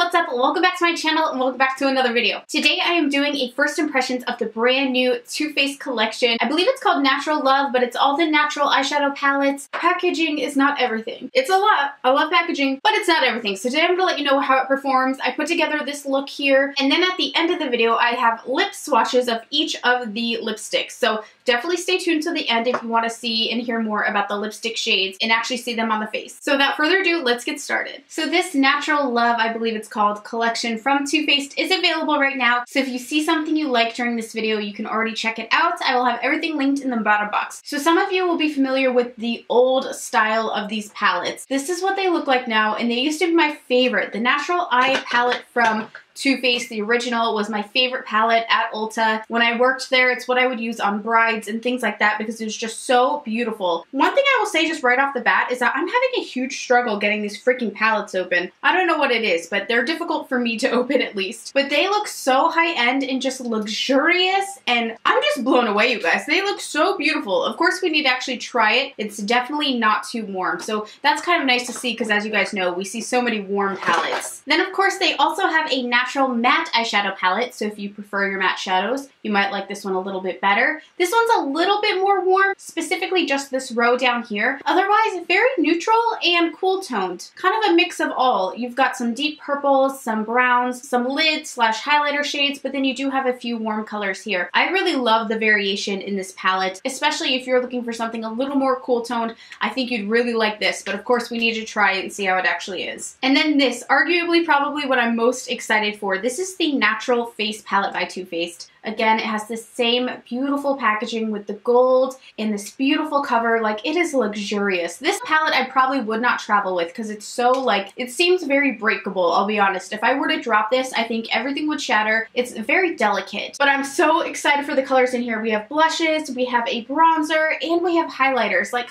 what's up? Welcome back to my channel and welcome back to another video. Today I am doing a first impressions of the brand new Too Faced collection. I believe it's called Natural Love, but it's all the natural eyeshadow palettes. Packaging is not everything. It's a lot. I love packaging, but it's not everything. So today I'm gonna let you know how it performs. I put together this look here, and then at the end of the video I have lip swatches of each of the lipsticks. So definitely stay tuned to the end if you want to see and hear more about the lipstick shades and actually see them on the face. So without further ado, let's get started. So this Natural Love, I believe it's called, collection from Too Faced is available right now. So if you see something you like during this video, you can already check it out. I will have everything linked in the bottom box. So some of you will be familiar with the old style of these palettes. This is what they look like now, and they used to be my favorite. The Natural Eye palette from Too Faced, the original, was my favorite palette at Ulta. When I worked there, it's what I would use on brides and things like that because it was just so beautiful. One thing I will say just right off the bat is that I'm having a huge struggle getting these freaking palettes open. I don't know what it is, but they're difficult for me to open at least. But they look so high-end and just luxurious, and I'm just blown away, you guys. They look so beautiful. Of course, we need to actually try it. It's definitely not too warm, so that's kind of nice to see because, as you guys know, we see so many warm palettes. Then, of course, they also have a natural matte eyeshadow palette, so if you prefer your matte shadows, you might like this one a little bit better. This one's a little bit more warm, specifically just this row down here. Otherwise, very neutral and cool toned. Kind of a mix of all. You've got some deep purples, some browns, some lid / highlighter shades, but then you do have a few warm colors here. I really love the variation in this palette, especially if you're looking for something a little more cool toned. I think you'd really like this, but of course we need to try it and see how it actually is. And then this, arguably probably what I'm most excited for. This is the Natural Face palette by Too Faced. Again, it has the same beautiful packaging with the gold and this beautiful cover. Like, it is luxurious. This palette I probably would not travel with because it's so, like, it seems very breakable, I'll be honest. If I were to drop this, I think everything would shatter. It's very delicate. But I'm so excited for the colors in here. We have blushes, we have a bronzer, and we have highlighters. Like,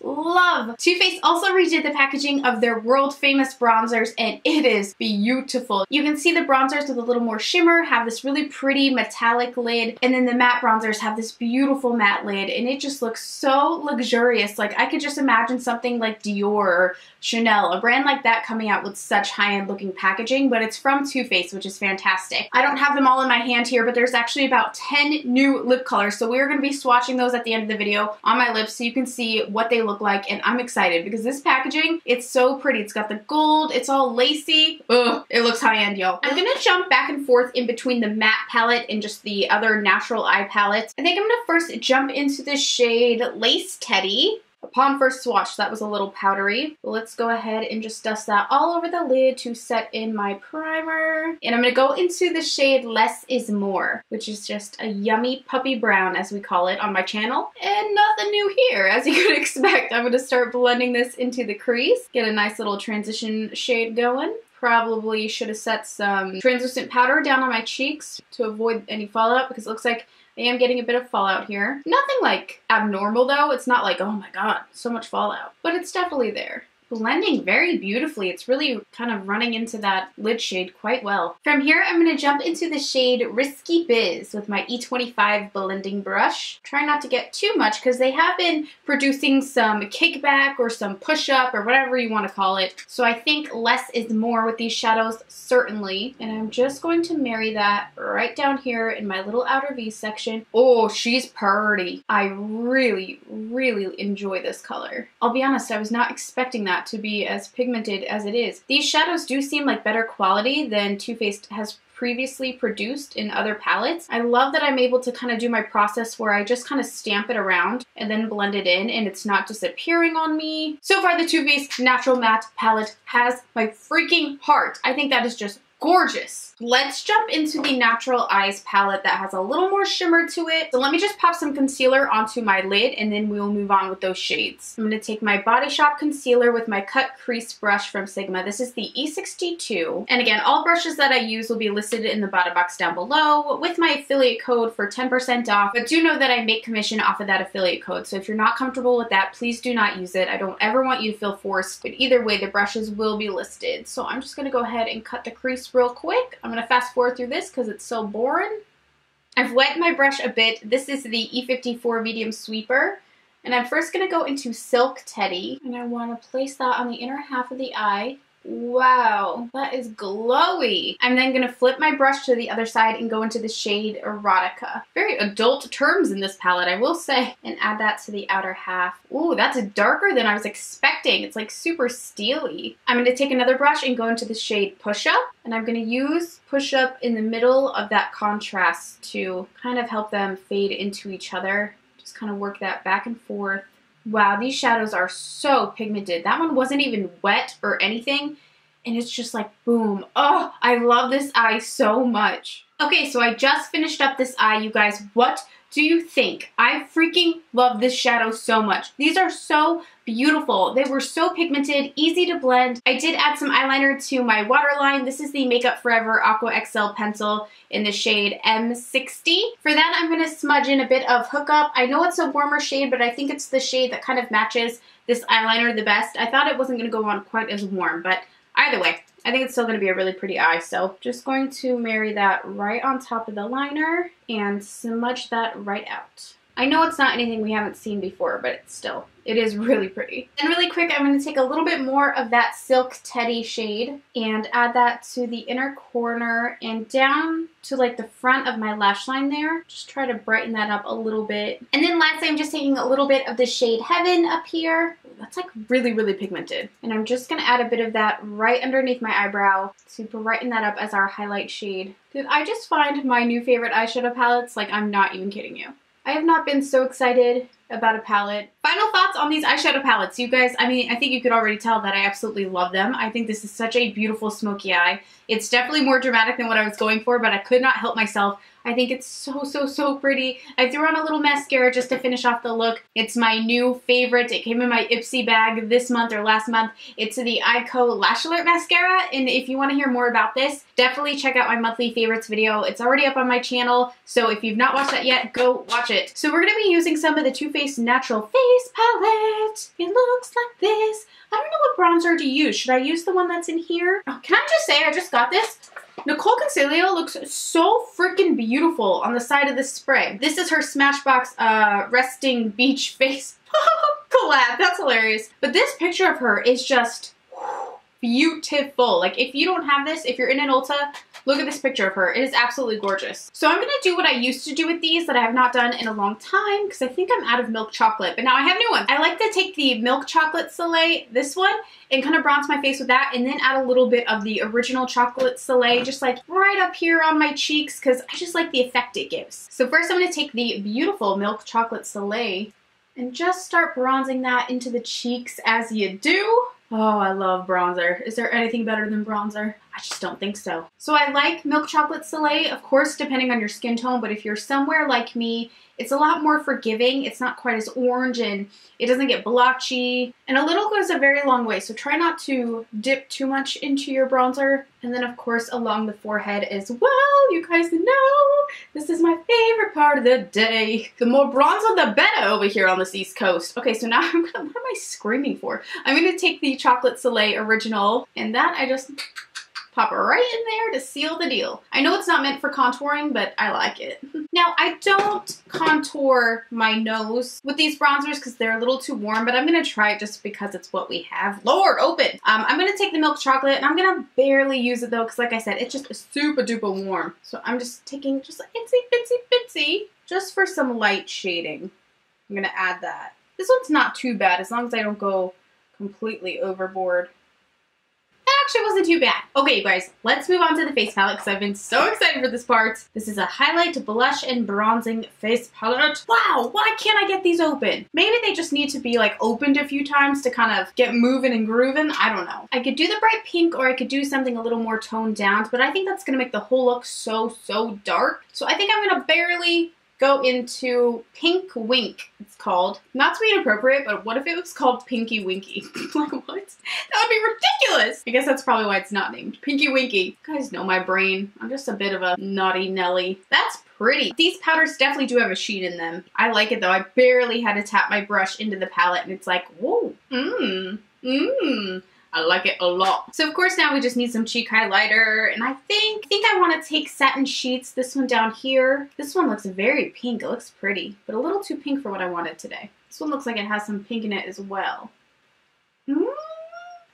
love! Too Faced also redid the packaging of their world-famous bronzers, and it is beautiful. You can see the bronzers with a little more shimmer, have this really pretty metallic lid, and then the matte bronzers have this beautiful matte lid, and it just looks so luxurious. Like, I could just imagine something like Dior or Chanel, a brand like that, coming out with such high-end looking packaging, but it's from Too Faced, which is fantastic. I don't have them all in my hand here, but there's actually about 10 new lip colors, so we're going to be swatching those at the end of the video on my lips so you can see what they look like, and I'm excited because this packaging, it's so pretty. It's got the gold, it's all lacy. Ugh, it looks high-end, y'all. I'm going to jump back and forth in between the matte palette and just the other Natural Eye palette. I think I'm going to first jump into the shade Lace Teddy. Upon first swatch, that was a little powdery. Let's go ahead and just dust that all over the lid to set in my primer. And I'm going to go into the shade Less is More, which is just a yummy puppy brown, as we call it on my channel. And nothing new here, as you could expect. I'm going to start blending this into the crease. Get a nice little transition shade going. Probably should have set some translucent powder down on my cheeks to avoid any fallout because it looks like I am getting a bit of fallout here. Nothing like abnormal though. It's not like, oh my god, so much fallout. But it's definitely there. Blending very beautifully. It's really kind of running into that lid shade quite well. From here, I'm going to jump into the shade Risky Biz with my E25 blending brush. Try not to get too much because they have been producing some kickback or some push-up or whatever you want to call it. So I think less is more with these shadows, certainly. And I'm just going to marry that right down here in my little outer V section. Oh, she's pretty. I really, really enjoy this color. I'll be honest, I was not expecting that to be as pigmented as it is. These shadows do seem like better quality than Too Faced has previously produced in other palettes. I love that I'm able to kind of do my process where I just kind of stamp it around and then blend it in and it's not disappearing on me. So far, the Too Faced Natural Matte palette has my freaking heart. I think that is just gorgeous. Let's jump into the Natural Eyes palette that has a little more shimmer to it. So let me just pop some concealer onto my lid and then we'll move on with those shades. I'm going to take my Body Shop concealer with my cut crease brush from Sigma. This is the E62. And again, all brushes that I use will be listed in the bottom box down below with my affiliate code for 10% off. But do know that I make commission off of that affiliate code. So if you're not comfortable with that, please do not use it. I don't ever want you to feel forced. But either way, the brushes will be listed. So I'm just going to go ahead and cut the crease real quick. I'm going to fast forward through this because it's so boring. I've wet my brush a bit. This is the E54 Medium Sweeper. And I'm first going to go into Silk Teddy. And I want to place that on the inner half of the eye. Wow, that is glowy. I'm then gonna flip my brush to the other side and go into the shade Erotica. Very adult terms in this palette, I will say. And add that to the outer half. Ooh, that's darker than I was expecting. It's like super steely. I'm gonna take another brush and go into the shade Push Up. And I'm gonna use Push Up in the middle of that contrast to kind of help them fade into each other. Just kind of work that back and forth. Wow, these shadows are so pigmented. That one wasn't even wet or anything, and it's just like, boom. Oh, I love this eye so much. Okay, so I just finished up this eye, you guys. What do you think? I freaking love this shadow so much. These are so beautiful. They were so pigmented, easy to blend. I did add some eyeliner to my waterline. This is the Makeup Forever Aqua XL pencil in the shade M60. For that, I'm gonna smudge in a bit of Hookup. I know it's a warmer shade, but I think it's the shade that kind of matches this eyeliner the best. I thought it wasn't gonna go on quite as warm, but either way, I think it's still gonna be a really pretty eye. So just going to marry that right on top of the liner and smudge that right out. I know it's not anything we haven't seen before, but it is really pretty. And really quick, I'm going to take a little bit more of that Silk Teddy shade and add that to the inner corner and down to like the front of my lash line there. Just try to brighten that up a little bit. And then lastly, I'm just taking a little bit of the shade Heaven up here. That's like really, really pigmented. And I'm just going to add a bit of that right underneath my eyebrow to brighten that up as our highlight shade. Did I just find my new favorite eyeshadow palettes? Like, I'm not even kidding you. I have not been so excited about a palette. Final thoughts on these eyeshadow palettes. You guys, I mean, I think you could already tell that I absolutely love them. I think this is such a beautiful smoky eye. It's definitely more dramatic than what I was going for, but I could not help myself. I think it's so, so, so pretty. I threw on a little mascara just to finish off the look. It's my new favorite. It came in my Ipsy bag this month or last month. It's the Ico Lash Alert Mascara, and if you want to hear more about this, definitely check out my monthly favorites video. It's already up on my channel, so if you've not watched that yet, go watch it. So we're going to be using some of the Too Faced Natural Face Palette. It looks like this. I don't know what bronzer to use. Should I use the one that's in here? Oh, can I just say I just got this? Nicole Consiglio looks so freaking beautiful on the side of this spray. This is her Smashbox Resting Beach Face collab. That's hilarious. But this picture of her is just beautiful. Like, if you don't have this, if you're in an Ulta, look at this picture of her. It is absolutely gorgeous. So I'm going to do what I used to do with these that I have not done in a long time because I think I'm out of milk chocolate, but now I have new ones. I like to take the Milk Chocolate Soleil, this one, and kind of bronze my face with that, and then add a little bit of the Original Chocolate Soleil just like right up here on my cheeks because I just like the effect it gives. So first I'm going to take the beautiful Milk Chocolate Soleil and just start bronzing that into the cheeks as you do. Oh, I love bronzer. Is there anything better than bronzer? I just don't think so. So I like Milk Chocolate Soleil, of course, depending on your skin tone, but if you're somewhere like me, it's a lot more forgiving. It's not quite as orange and it doesn't get blotchy. And a little goes a very long way, so try not to dip too much into your bronzer. And then, of course, along the forehead as well. You guys know this is my favorite part of the day. The more bronzer, the better over here on this East Coast. Okay, so now what am I screaming for? I'm going to take the Chocolate Soleil Original, and that I just pop it right in there to seal the deal. I know it's not meant for contouring, but I like it. Now, I don't contour my nose with these bronzers because they're a little too warm, but I'm going to try it just because it's what we have. Lord, open! I'm going to take the milk chocolate, and I'm going to barely use it, though, because like I said, it's just super duper warm. So I'm just taking just like itsy bitsy bitsy, just for some light shading. I'm going to add that. This one's not too bad, as long as I don't go completely overboard. Actually wasn't too bad. Okay, you guys, let's move on to the face palette because I've been so excited for this part. This is a highlight, blush, and bronzing face palette. Wow, why can't I get these open? Maybe they just need to be like opened a few times to kind of get moving and grooving. I don't know. I could do the bright pink or I could do something a little more toned down, but I think that's gonna make the whole look so dark. So I think I'm gonna barely go into Pink Wink, it's called. Not to be inappropriate, but what if it was called Pinky Winky? Like, what? That would be ridiculous! I guess that's probably why it's not named Pinky Winky. You guys know my brain. I'm just a bit of a naughty Nelly. That's pretty. These powders definitely do have a sheen in them. I like it though. I barely had to tap my brush into the palette and it's like, whoa, I like it a lot. So of course now we just need some cheek highlighter, and I think I want to take Satin Sheets, this one down here. This one looks very pink. It looks pretty, but a little too pink for what I wanted today. This one looks like it has some pink in it as well.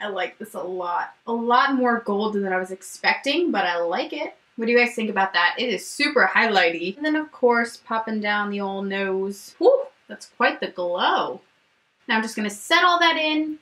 I like this a lot. A lot more gold than I was expecting, but I like it. What do you guys think about that? It is super highlighty. And then of course, popping down the old nose. Whew, that's quite the glow. Now I'm just gonna set all that in.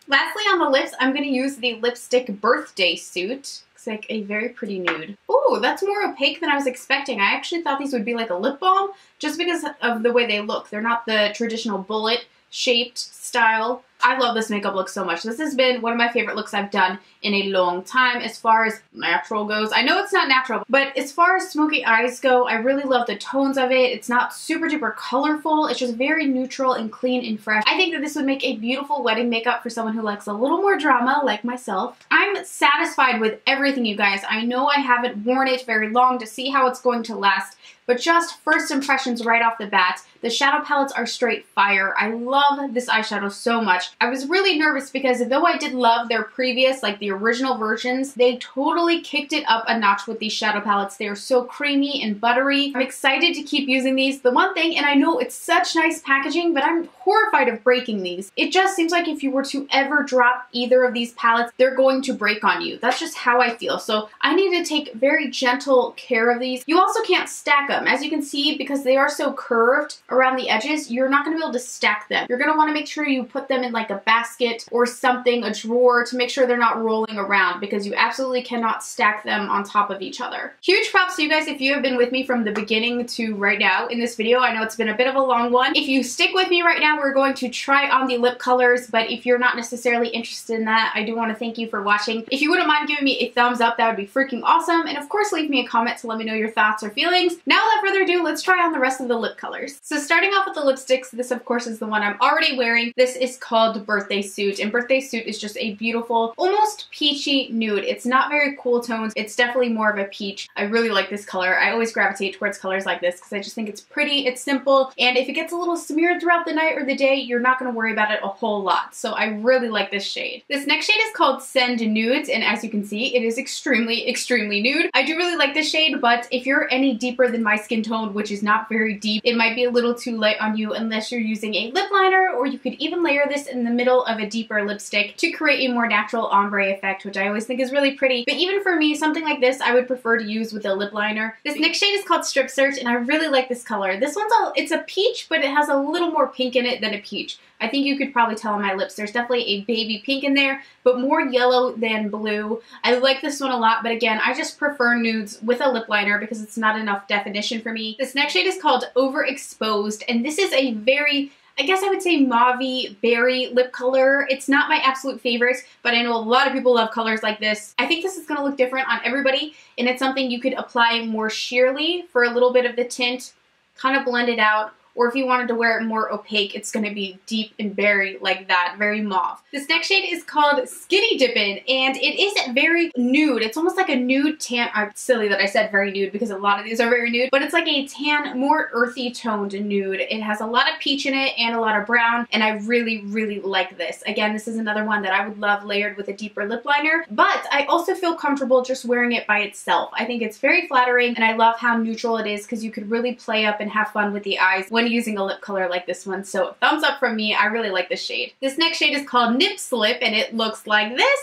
Lastly on the lips, I'm gonna use the lipstick Birthday Suit. Looks like a very pretty nude. Ooh, that's more opaque than I was expecting. I actually thought these would be like a lip balm just because of the way they look. They're not the traditional bullet shaped style. I love this makeup look so much. This has been one of my favorite looks I've done in a long time as far as natural goes. I know it's not natural, but as far as smoky eyes go, I really love the tones of it. It's not super duper colorful. It's just very neutral and clean and fresh. I think that this would make a beautiful wedding makeup for someone who likes a little more drama like myself. I'm satisfied with everything, you guys. I know I haven't worn it very long to see how it's going to last, but just first impressions right off the bat, the shadow palettes are straight fire. I love this eyeshadow so much. I was really nervous because though I did love their previous, like the original versions, they totally kicked it up a notch with these shadow palettes. They are so creamy and buttery. I'm excited to keep using these. The one thing, and I know it's such nice packaging, but I'm horrified of breaking these. It just seems like if you were to ever drop either of these palettes, they're going to break on you. That's just how I feel. So I need to take very gentle care of these. You also can't stack them. As you can see, because they are so curved around the edges, you're not going to be able to stack them. You're going to want to make sure you put them in like a basket or something, a drawer, to make sure they're not rolling around, because you absolutely cannot stack them on top of each other. Huge props to you guys if you have been with me from the beginning to right now in this video. I know it's been a bit of a long one. If you stick with me right now, we're going to try on the lip colors, but if you're not necessarily interested in that, I do want to thank you for watching. If you wouldn't mind giving me a thumbs up, that would be freaking awesome. And of course, leave me a comment to let me know your thoughts or feelings. Now, without further ado, let's try on the rest of the lip colors. So starting off with the lipsticks, this of course is the one I'm already wearing. This is called Birthday Suit, and Birthday Suit is just a beautiful, almost peachy nude. It's not very cool tones. It's definitely more of a peach. I really like this color. I always gravitate towards colors like this because I just think it's pretty, it's simple, and if it gets a little smeared throughout the night or the day, you're not going to worry about it a whole lot. So I really like this shade. This next shade is called Send Nudes, and as you can see, it is extremely, extremely nude. I do really like this shade, but if you're any deeper than my skin tone, which is not very deep, it might be a little too light on you unless you're using a lip liner, or you could even layer this in the middle of a deeper lipstick to create a more natural ombre effect, which I always think is really pretty. But even for me, something like this I would prefer to use with a lip liner. This next shade is called Strip Search, and I really like this color. This one's it's a peach, but it has a little more pink in it than a peach. I think you could probably tell on my lips. There's definitely a baby pink in there, but more yellow than blue. I like this one a lot, but again, I just prefer nudes with a lip liner because it's not enough definition for me. This next shade is called Overexposed, and this is a very, I guess I would say, mauve-y berry lip color. It's not my absolute favorite, but I know a lot of people love colors like this. I think this is going to look different on everybody, and it's something you could apply more sheerly for a little bit of the tint, kind of blend it out. Or if you wanted to wear it more opaque, it's going to be deep and berry like that, very mauve. This next shade is called Skinny Dippin', and it is very nude. It's almost like a nude tan. I'm silly that I said very nude because a lot of these are very nude, but it's like a tan, more earthy toned nude. It has a lot of peach in it and a lot of brown, and I really, really like this. Again, this is another one that I would love layered with a deeper lip liner, but I also feel comfortable just wearing it by itself. I think it's very flattering, and I love how neutral it is because you could really play up and have fun with the eyes when using a lip color like this one. So thumbs up from me. I really like this shade. This next shade is called Nip Slip, and it looks like this.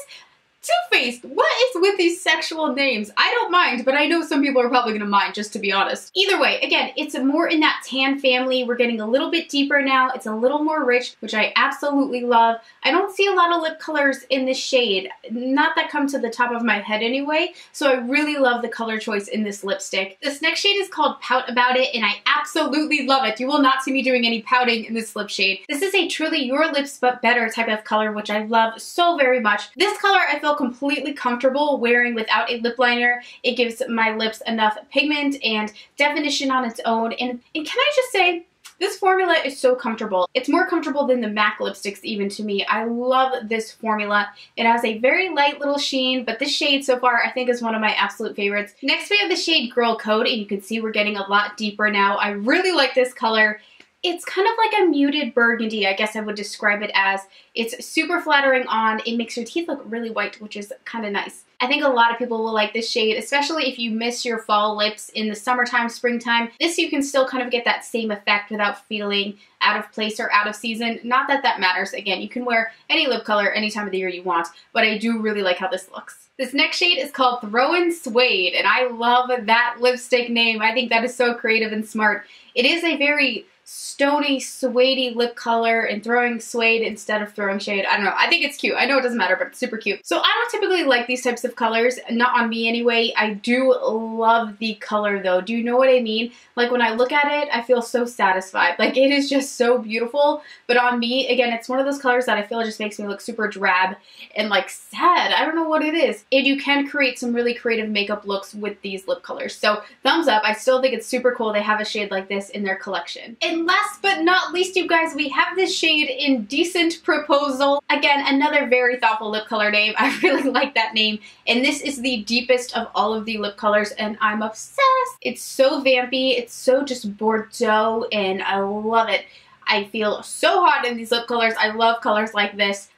Too Faced, what is with these sexual names? I don't mind, but I know some people are probably gonna mind, just to be honest. Either way, again, it's more in that tan family. We're getting a little bit deeper now. It's a little more rich, which I absolutely love. I don't see a lot of lip colors in this shade, not that come to the top of my head anyway, so I really love the color choice in this lipstick. This next shade is called Pout About It, and I absolutely love it. You will not see me doing any pouting in this lip shade. This is a truly your lips but better type of color, which I love so very much. This color I feel completely comfortable wearing without a lip liner. It gives my lips enough pigment and definition on its own, and can I just say, this formula is so comfortable. It's more comfortable than the MAC lipsticks even to me. I love this formula. It has a very light little sheen, but this shade so far I think is one of my absolute favorites. Next we have the shade Girl Code, and you can see we're getting a lot deeper now. I really like this color. It's kind of like a muted burgundy, I guess I would describe it as. It's super flattering on. It makes your teeth look really white, which is kind of nice. I think a lot of people will like this shade, especially if you miss your fall lips in the summertime, springtime. This you can still kind of get that same effect without feeling out of place or out of season. Not that that matters. Again, you can wear any lip color any time of the year you want, but I do really like how this looks. This next shade is called THROWIN Suede, and I love that lipstick name. I think that is so creative and smart. It is a very stony, suede lip color, and throwing suede instead of throwing shade. I don't know. I think it's cute. I know it doesn't matter, but it's super cute. So I don't typically like these types of colors. Not on me anyway. I do love the color though. Do you know what I mean? Like when I look at it, I feel so satisfied. Like it is just so beautiful. But on me, again, it's one of those colors that I feel just makes me look super drab and like sad. I don't know what it is. And you can create some really creative makeup looks with these lip colors. So thumbs up. I still think it's super cool they have a shade like this in their collection. And last but not least, you guys, we have this shade Indecent Proposal. Again, another very thoughtful lip color name. I really like that name. And this is the deepest of all of the lip colors, and I'm obsessed. It's so vampy. It's so just Bordeaux, and I love it. I feel so hot in these lip colors. I love colors like this.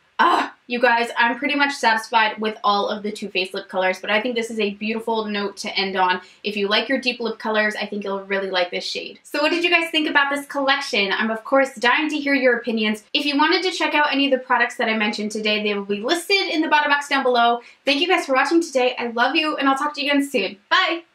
You guys, I'm pretty much satisfied with all of the Too Faced lip colors, but I think this is a beautiful note to end on. If you like your deep lip colors, I think you'll really like this shade. So what did you guys think about this collection? I'm of course dying to hear your opinions. If you wanted to check out any of the products that I mentioned today, they will be listed in the bottom box down below. Thank you guys for watching today. I love you, and I'll talk to you again soon. Bye!